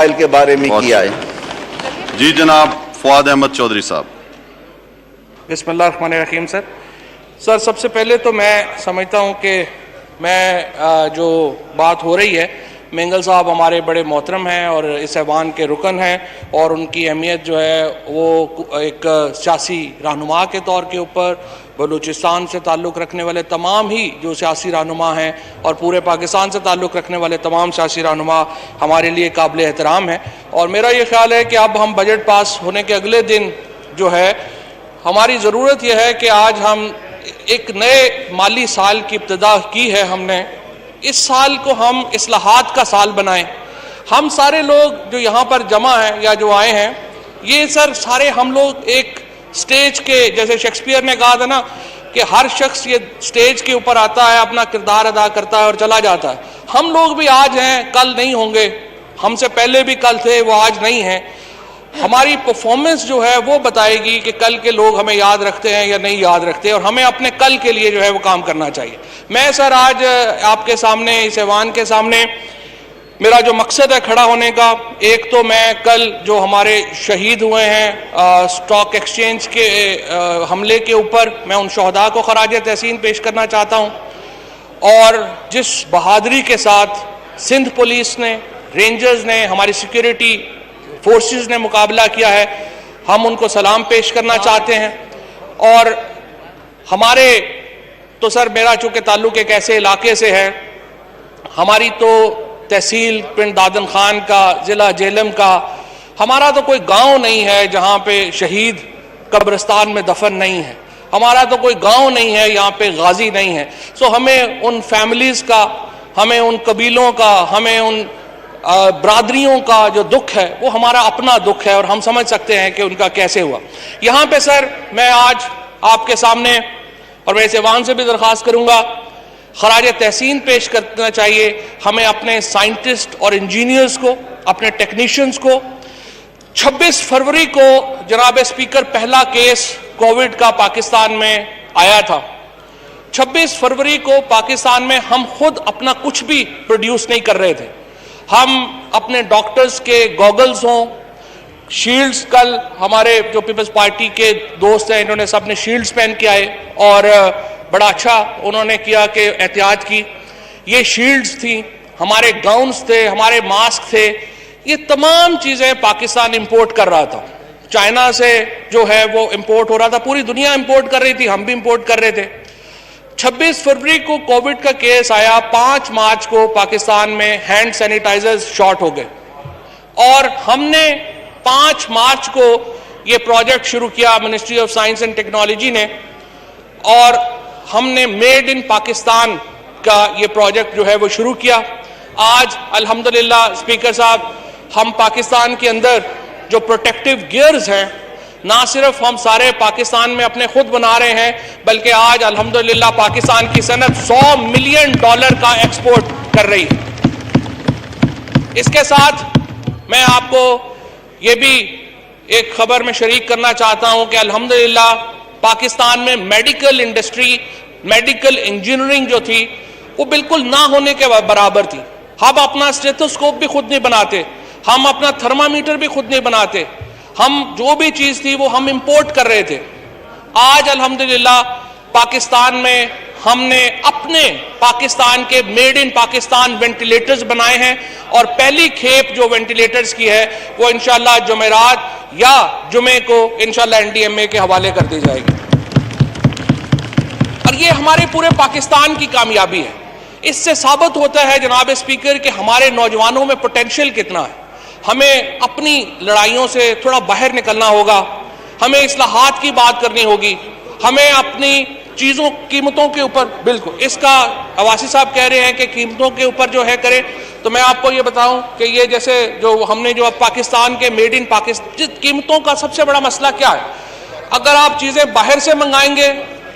के बारे में किया है। जी जनाब फवाद अहमद चौधरी साहब। बिस्मिल्लाहिर्रहमानिर्रहीम। सर सबसे पहले तो मैं समझता हूँ कि जो बात हो रही है, मेंगल साहब हमारे बड़े मोहतरम हैं और इस ऐवान के रुकन हैं और उनकी अहमियत जो है वो एक सियासी रहनुमा के तौर के ऊपर बलूचिस्तान से ताल्लुक़ रखने वाले तमाम ही जो सियासी रहनुमा हैं और पूरे पाकिस्तान से ताल्लुक़ रखने वाले तमाम सियासी रहनुमा हमारे लिए काबिल एहतराम है। और मेरा ये ख्याल है कि अब हम बजट पास होने के अगले दिन जो है हमारी ज़रूरत यह है कि आज हम एक नए माली साल की इब्तिदा की है हमने, इस साल को हम इस्लाहात का साल बनाएं। हम सारे लोग जो यहाँ पर जमा हैं या जो आए हैं, ये सर सारे हम लोग एक स्टेज के, जैसे शेक्सपियर ने कहा था ना कि हर शख्स ये स्टेज के ऊपर आता है, अपना किरदार अदा करता है और चला जाता है। हम लोग भी आज हैं, कल नहीं होंगे, हमसे पहले भी कल थे, वो आज नहीं हैं। हमारी परफॉर्मेंस जो है वो बताएगी कि कल के लोग हमें याद रखते हैं या नहीं याद रखते, और हमें अपने कल के लिए जो है वो काम करना चाहिए। मैं सर आज आपके सामने, इस ऐवान के सामने, मेरा जो मकसद है खड़ा होने का, एक तो मैं कल जो हमारे शहीद हुए हैं स्टॉक एक्सचेंज के हमले के ऊपर, मैं उन शहदा को खराज तहसीन पेश करना चाहता हूँ। और जिस बहादुरी के साथ सिंध पुलिस ने, रेंजर्स ने, हमारी सिक्योरिटी फोर्सेस ने मुकाबला किया है, हम उनको सलाम पेश करना चाहते हैं। और हमारे तो सर, मेरा चूँकि ताल्लुक़ एक ऐसे इलाके से है, हमारी तो तहसील पिंड दादन खान का, ज़िला जेलम का, हमारा तो कोई गांव नहीं है जहां पे शहीद कब्रिस्तान में दफन नहीं है, हमारा तो कोई गांव नहीं है यहाँ पे गाजी नहीं है। सो हमें उन फैमिलीज़ का, हमें उन कबीलों का, हमें उन बरादरियों का जो दुख है वो हमारा अपना दुख है और हम समझ सकते हैं कि उनका कैसे हुआ। यहाँ पे सर मैं आज आपके सामने, और मैं इस ऐवान से भी दरख्वास्त करूँगा, खराज तहसीन पेश करना चाहिए हमें अपने साइंटिस्ट और इंजीनियर्स को, अपने टेक्नीशियंस को। 26 फरवरी को जनाब स्पीकर पहला केस कोविड का पाकिस्तान में आया था। 26 फरवरी को पाकिस्तान में हम खुद अपना कुछ भी प्रोड्यूस नहीं कर रहे थे। हम अपने डॉक्टर्स के गॉगल्स हों, शील्ड्स, कल हमारे जो पीपल्स पार्टी के दोस्त हैं इन्होंने सबने शील्ड्स पहन के आए और बड़ा अच्छा उन्होंने किया कि एहतियात की। ये शील्ड्स थी, हमारे गाउन्स थे, हमारे मास्क थे, ये तमाम चीज़ें पाकिस्तान इंपोर्ट कर रहा था। चाइना से जो है वो इंपोर्ट हो रहा था, पूरी दुनिया इंपोर्ट कर रही थी, हम भी इंपोर्ट कर रहे थे। 26 फरवरी को कोविड का केस आया, 5 मार्च को पाकिस्तान में हैंड सैनिटाइजर्स शॉर्ट हो गए और हमने 5 मार्च को ये प्रोजेक्ट शुरू किया ministry of science and technology ने, और हमने मेड इन पाकिस्तान का ये प्रोजेक्ट जो है वो शुरू किया। आज अल्हम्दुलिल्लाह स्पीकर साहब, हम पाकिस्तान के अंदर जो प्रोटेक्टिव गियर्स हैं, ना सिर्फ हम सारे पाकिस्तान में अपने खुद बना रहे हैं, बल्कि आज अल्हम्दुलिल्लाह पाकिस्तान की सनत $100 मिलियन का एक्सपोर्ट कर रही है। इसके साथ मैं आपको ये भी एक खबर में शरीक करना चाहता हूं कि अल्हम्दुलिल्लाह पाकिस्तान में मेडिकल इंडस्ट्री, मेडिकल इंजीनियरिंग जो थी वो बिल्कुल ना होने के बराबर थी। हम अपना स्टेथोस्कोप भी खुद नहीं बनाते, हम अपना थर्मामीटर भी खुद नहीं बनाते, हम जो भी चीज़ थी वो हम इंपोर्ट कर रहे थे। आज अल्हम्दुलिल्लाह पाकिस्तान में हमने अपने पाकिस्तान के मेड इन पाकिस्तान वेंटिलेटर्स बनाए हैं और पहली खेप जो वेंटिलेटर्स की है वो इंशाल्लाह जुमेरात या जुमे को इंशाल्लाह NDMA के हवाले कर दी जाएगी। और ये हमारे पूरे पाकिस्तान की कामयाबी है। इससे साबित होता है जनाब स्पीकर कि हमारे नौजवानों में पोटेंशियल कितना है। हमें अपनी लड़ाइयों से थोड़ा बाहर निकलना होगा, हमें इस्लाहात की बात करनी होगी, हमें अपनी चीज़ों, कीमतों के ऊपर, बिल्कुल इसका अवासी साहब कह रहे हैं कि कीमतों के ऊपर जो है करें, तो मैं आपको ये बताऊं कि ये जैसे जो हमने जो अब पाकिस्तान के मेड इन पाकिस्तान, कीमतों का सबसे बड़ा मसला क्या है, अगर आप चीज़ें बाहर से मंगाएंगे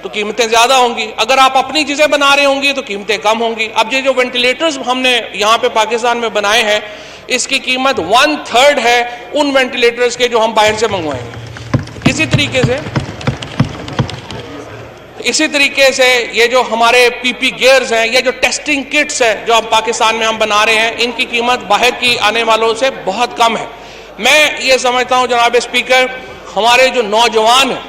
तो कीमतें ज़्यादा होंगी, अगर आप अपनी चीज़ें बना रहे होंगी तो कीमतें कम होंगी। अब ये जो वेंटिलेटर्स हमने यहाँ पे पाकिस्तान में बनाए हैं, इसकी कीमत 1/3 है उन वेंटिलेटर्स के जो हम बाहर से मंगवाएंगे। इसी तरीके से इसी तरीके से ये जो हमारे पीपी गियर्स हैं, ये जो टेस्टिंग किट्स है जो हम पाकिस्तान में हम बना रहे हैं, इनकी कीमत बाहर की आने वालों से बहुत कम है। मैं ये समझता हूँ जनाब स्पीकर, हमारे जो नौजवान हैं,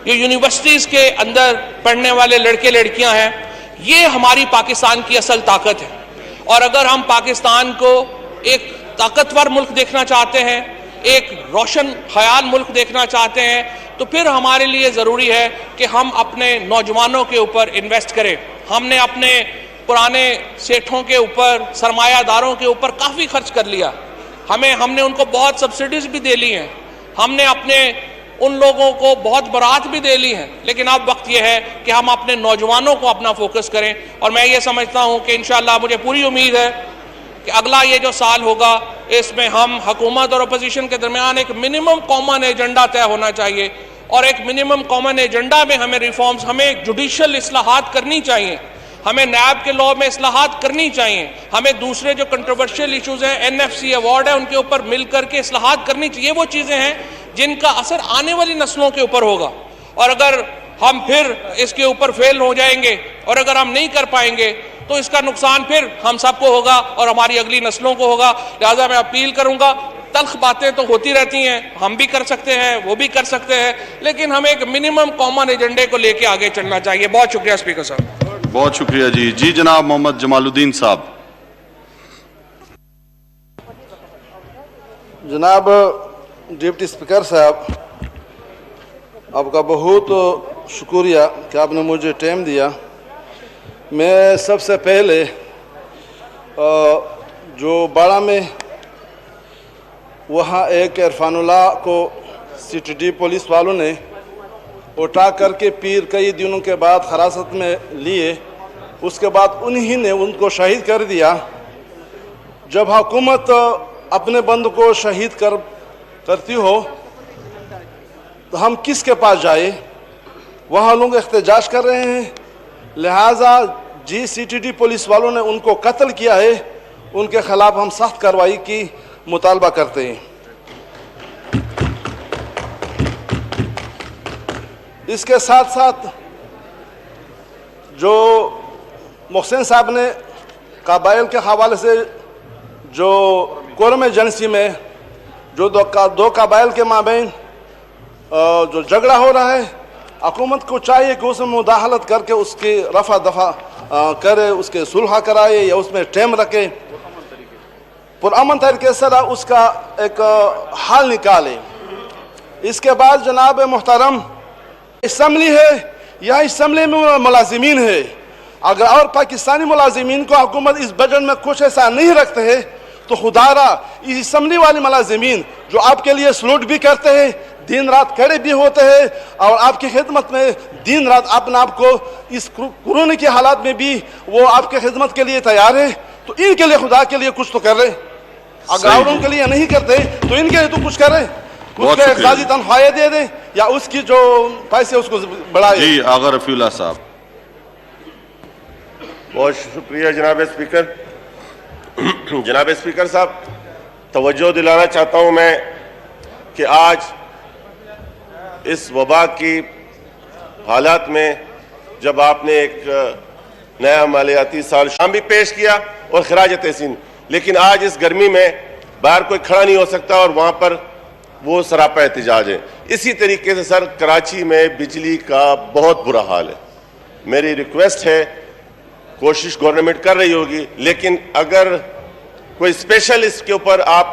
ये यूनिवर्सिटीज़ के अंदर पढ़ने वाले लड़के लड़कियां हैं, ये हमारी पाकिस्तान की असल ताकत है। और अगर हम पाकिस्तान को एक ताकतवर मुल्क देखना चाहते हैं, एक रोशन ख्याल मुल्क देखना चाहते हैं, तो फिर हमारे लिए ज़रूरी है कि हम अपने नौजवानों के ऊपर इन्वेस्ट करें। हमने अपने पुराने सेठों के ऊपर, सरमायादारों के ऊपर काफ़ी खर्च कर लिया। हमने उनको बहुत सब्सिडीज़ भी दे ली हैं, हमने अपने उन लोगों को बहुत बरात भी दे ली हैं, लेकिन अब वक्त यह है कि हम अपने नौजवानों को अपना फोकस करें। और मैं ये समझता हूँ कि इंशाअल्लाह, मुझे पूरी उम्मीद है कि अगला ये जो साल होगा, इसमें हम हुकूमत और अपोजिशन के दरमियान एक मिनिमम कॉमन एजेंडा तय होना चाहिए। और एक मिनिमम कॉमन एजेंडा में हमें रिफॉर्म्स, हमें जुडिशल इस्लाहात करनी चाहिए, हमें नैब के लॉ में इस्लाहात करनी चाहिए, हमें दूसरे जो कंट्रोवर्शियल इशूज़ हैं, NFC अवार्ड है, उनके ऊपर मिल करके इस्लाहात करनी चाहिए। वो चीज़ें हैं जिनका असर आने वाली नस्लों के ऊपर होगा। और अगर हम फिर इसके ऊपर फेल हो जाएंगे और अगर हम नहीं कर पाएंगे, तो इसका नुकसान फिर हम सबको होगा और हमारी अगली नस्लों को होगा। लिहाजा मैं अपील करूंगा, तल्ख बातें तो होती रहती हैं, हम भी कर सकते हैं, वो भी कर सकते हैं, लेकिन हमें एक मिनिमम कॉमन एजेंडे को लेके आगे चलना चाहिए। बहुत शुक्रिया स्पीकर साहब। बहुत शुक्रिया जी। जी जनाब मोहम्मद जमालुद्दीन साहब। जनाब डिप्टी स्पीकर साहब, आपका बहुत शुक्रिया कि आपने मुझे टाइम दिया। मैं सबसे पहले जो बाड़ा में वहाँ एक इरफानुल्लाह को CTD पुलिस वालों ने उठा करके पीर कई दिनों के बाद हिरासत में लिए, उसके बाद उन्हीं ने उनको शहीद कर दिया। जब हुकूमत अपने बंद को शहीद करती हो तो हम किसके पास जाए? वहाँ लोग एहतजाज कर रहे हैं, लिहाजा CTD पुलिस वालों ने उनको कत्ल किया है, उनके खिलाफ हम सख्त कार्रवाई की मुतालबा करते हैं। इसके साथ साथ जो मोहसिन साहब ने कबाइल के हवाले से जो कोरम एजेंसी में जो दो कबाइल के माबैन जो झगड़ा हो रहा है, हुकूमत को चाहिए कि उसमें मुदाखलत करके उसकी रफा दफा करे, उसके सुलह कराए या उसमें टाइम रखे, पुरअमन तरीके से उसका एक हल निकाले। इसके बाद जनाब मोहतरम, असम्बली है, यह असम्बली में मुलाजिमीन है। अगर और पाकिस्तानी मुलाजिमीन को हुकूमत इस बजट में कुछ ऐसा नहीं रखते हैं, तो खुदारा इस असम्बली वाले मुलाजिमीन जो आपके लिए सलूट भी करते हैं, दिन रात खड़े भी होते हैं और आपकी खिदमत में दिन रात अपने आप को इस कोरोना के हालात में भी वो आपके खिदमत के लिए तैयार है, तो इनके लिए खुदा के लिए कुछ तो कर रहे। अगर और उनके लिए नहीं करते तो इनके लिए तो कुछ करें, उसके एग्जाजी तनख्वाहें दे दें या उसकी जो पैसे उसको बढ़ाए। जी आगा रफीउल्लाह साहब। बहुत शुक्रिया जनाब स्पीकर। जनाब स्पीकर साहब, तवज्जो दिलाना चाहता हूं मैं कि आज इस वबा की हालात में जब आपने एक नया मालियाती साल शाम भी पेश किया और खराज तहसीन, लेकिन आज इस गर्मी में बाहर कोई खड़ा नहीं हो सकता और वहाँ पर वो सरापा एहतजाज है। इसी तरीके से सर कराची में बिजली का बहुत बुरा हाल है। मेरी रिक्वेस्ट है, कोशिश गवर्नमेंट कर रही होगी, लेकिन अगर कोई स्पेशल इसके ऊपर आप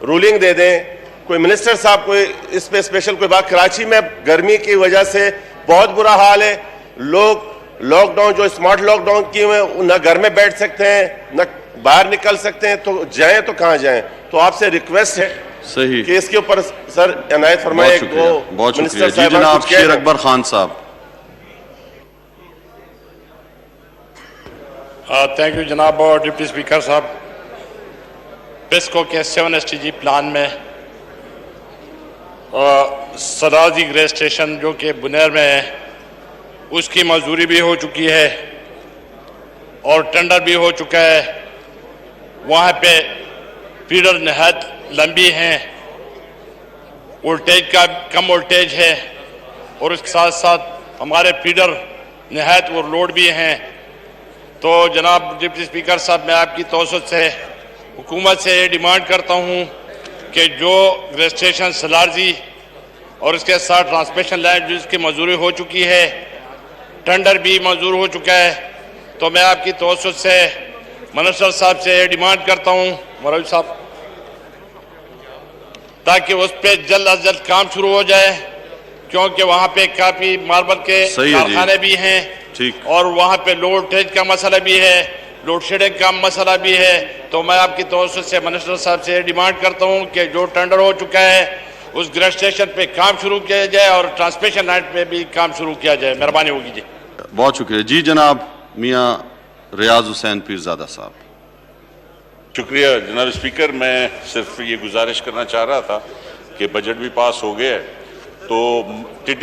रूलिंग दे दें, कोई मिनिस्टर साहब कोई इस पे स्पेशल कोई बात। कराची में गर्मी की वजह से बहुत बुरा हाल है। लोग लॉकडाउन, जो स्मार्ट लॉकडाउन किए हुए, न घर में बैठ सकते हैं न बाहर निकल सकते हैं, तो जाएं तो कहाँ जाएं। तो आपसे रिक्वेस्ट है सही कि इसके ऊपर सर इनायत फरमाए। बहुत शुक्रिया जी। जनाब शेर अकबर खान साहब। थैंक यू जनाब डिप्टी स्पीकर साहब। पेस्को के 7 STG प्लान में सदाजी ग्रे स्टेशन जो कि बुनेर में है, उसकी मंजूरी भी हो चुकी है और टेंडर भी हो चुका है। वहाँ पे फीडर नहायत लंबी हैं, वोल्टेज का कम वोल्टेज है और उसके साथ साथ हमारे फीडर नहायत और लोड भी हैं। तो जनाब डिप्टी स्पीकर साहब, मैं आपकी तवज्जो से हुकूमत से डिमांड करता हूँ कि जो रजिस्ट्रेशन सलारजी और इसके साथ ट्रांसमिशन लाइन जिसकी मंजूरी हो चुकी है, टेंडर भी मंजूर हो चुका है, तो मैं आपकी तवज्जो से मिनिस्टर साहब से डिमांड करता हूँ, मौलवी साहब, ताकि उस पर जल्द अज जल्द काम शुरू हो जाए, क्योंकि वहाँ पे काफ़ी मार्बल के कारखाने भी हैं। ठीक। और वहाँ पे लोड टेज का मसला भी है, लोड शेडिंग का मसला भी है। तो मैं आपकी तवज्जो से मिनिस्टर साहब से डिमांड करता हूँ कि जो टेंडर हो चुका है उस ग्रेड स्टेशन पे काम शुरू किया जाए और ट्रांसमिशन लाइन पे भी काम शुरू किया जाए। मेहरबानी होगी जी। बहुत शुक्रिया जी। जनाब मियाँ रियाज हुसैन पीरजादा साहब। शुक्रिया जनाब स्पीकर। मैं सिर्फ ये गुजारिश करना चाह रहा था कि बजट भी पास हो गया है, तो